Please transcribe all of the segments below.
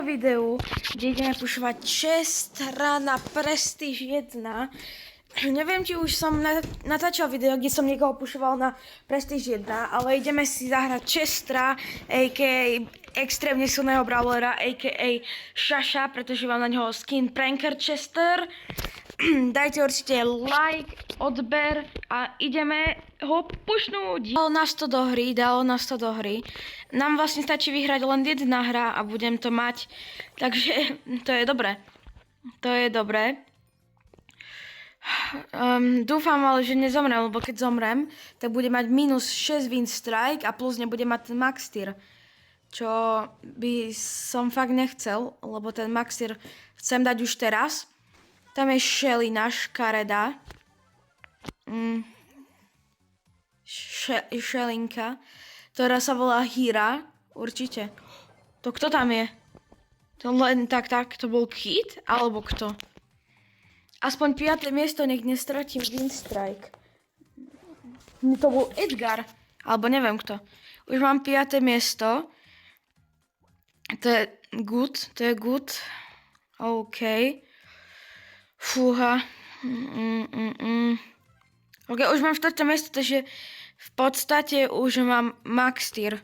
Videu, kde ideme pušovať Chestera na Prestige 1. Neviem, či už som natáčal video, kde som niekoho pušoval na Prestige 1, ale ideme si zahrať Chestera, a.k.a. extrémne silného brawlera, a.k.a. Šaša, pretože mám na neho skin Pranker Chester. Dajte určite like, odber a ideme ho pušnúť. Dalo nás to do hry. Nám vlastne stačí vyhrať len jedna hra a budem to mať, takže to je dobré. Dúfam ale, že nezomrem, lebo keď zomrem, tak bude mať minus 6 win strike a plus nebude mať ten max tier. Čo by som fakt nechcel, lebo ten max tier chcem dať už teraz. Tam je Shelly, náš Kareda. Shelinka, ktorá sa volá Hira, určite. To kto tam je? To len tak, to bol Kid? Alebo kto? Aspoň 5. miesto, nech nestratím win strike. To bol Edgar, alebo neviem kto. Už mám 5. miesto. To je good. OK. Fúha. OK, už mám 4. miesto, takže v podstate už mám max tier.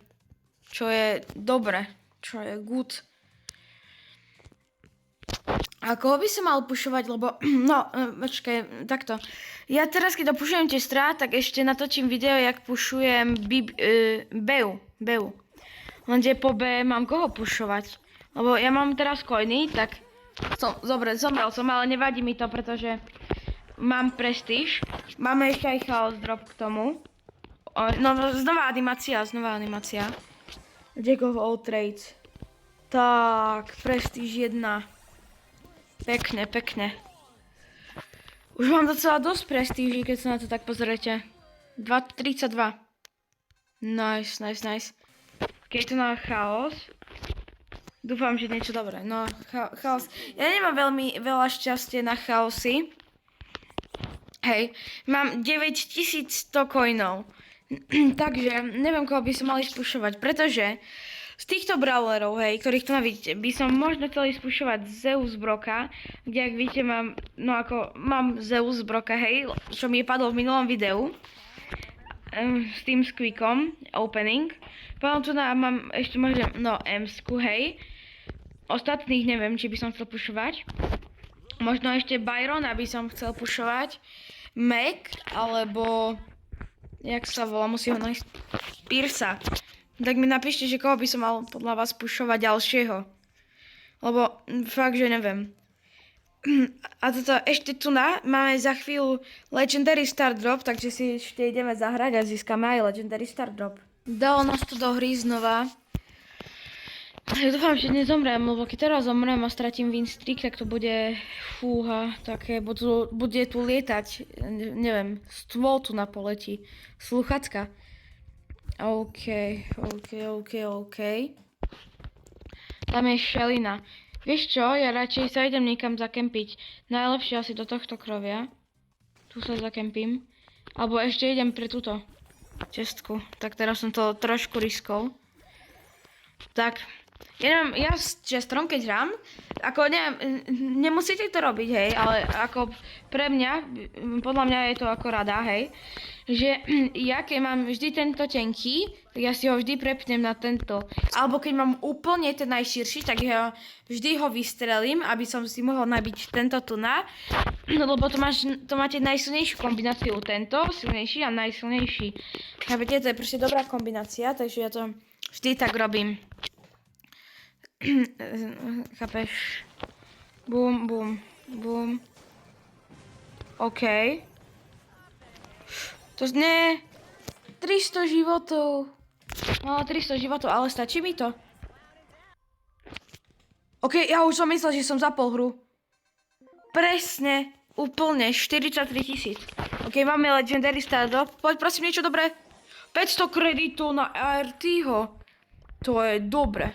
Čo je dobre. Čo je good. A koho by som mal pušovať, lebo... No, počkaj, takto. Ja teraz, keď dopušujem Chestera, tak ešte natočím video, jak pušujem Beu. Lenže po B mám koho pušovať. Lebo ja mám teraz coiny, tak... Dobre, zomrel som, ale nevadí mi to, pretože mám prestíž. Máme ešte aj chaos drop k tomu. No, znova animácia. Jack of all trades. Tak, prestíž 1. Pekne. Už mám docela dosť prestíží, keď sa na to tak pozriete. 32. Nice. Keď to na chaos. Dúfam, že niečo dobré. No, chaos. Ja nemám veľmi veľa šťastie na chaosy. Hej, mám 9100 coinov. Takže neviem, koho by som mal ísť pušovať, pretože z týchto brawlerov, hej, ktorých tu vidíte, by som možno chcel ísť pušovať Zeus Broka, kde, ak vidíte, mám Zeus Broka, hej, čo mi padlo v minulom videu. S tým squeakom, opening. Potom tu mám ešte možno, M-sku, hej. Ostatných neviem, či by som chcel pušovať. Možno ešte Byrona by som chcel pušovať. Mac, alebo... Jak sa volá, musí ho nájsť. Pirsa. Tak mi napíšte, že koho by som mal podľa vás pušovať ďalšieho. Lebo fakt, že neviem. A toto ešte tu máme za chvíľu Legendary Star Drop, takže si ešte ideme zahrať a získame aj Legendary Star Drop. Dalo nás to do hry znova. Ja dúfam, že nezomrem, lebo keď teraz zomrem a stratím win streak, tak to bude fúha, také, bude tu lietať, neviem, stôl tu na poletí, sluchacka. OK. Tam je Shelina. Vieš čo, ja radšej sa idem niekam zakempiť. Najlepšie asi do tohto krovia. Tu sa zakempím. Alebo ešte idem pre túto čestku. Tak teraz som to trošku riskol. Tak. Ja s Chesterom, keď hrám, ako neviem, nemusíte to robiť, hej, ale ako pre mňa, podľa mňa je to ako rada, hej, že ja keď mám vždy tento tenký, tak ja si ho vždy prepnem na tento. Alebo keď mám úplne ten najširší, tak ja vždy ho vystrelím, aby som si mohol nabiť tento tu lebo to máte najsilnejšiu kombináciu, tento silnejší a najsilnejší. Chápete, to je proste dobrá kombinácia, takže ja to vždy tak robím. Chápeš? Bum. OK. To nie. 300 životov. No, 300 životov, ale stačí mi to. OK, ja už som myslel, že som zapol hru. Presne, úplne, 43 000. OK, máme Legendary Star Drop. Poď prosím niečo dobré. 500 kreditov na RT-ho. To je dobre.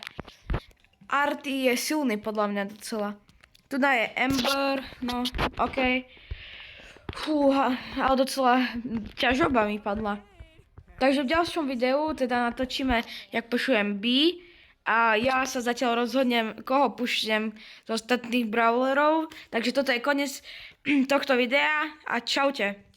Arty je silný podľa mňa docela. Tu je Ember, no, OK. Fúha, ale docela ťažoba mi padla. Takže v ďalšom videu teda natočíme, jak pušujem B A ja sa zatiaľ rozhodnem, koho pušťem z ostatných brawlerov. Takže toto je koniec tohto videa a čaute.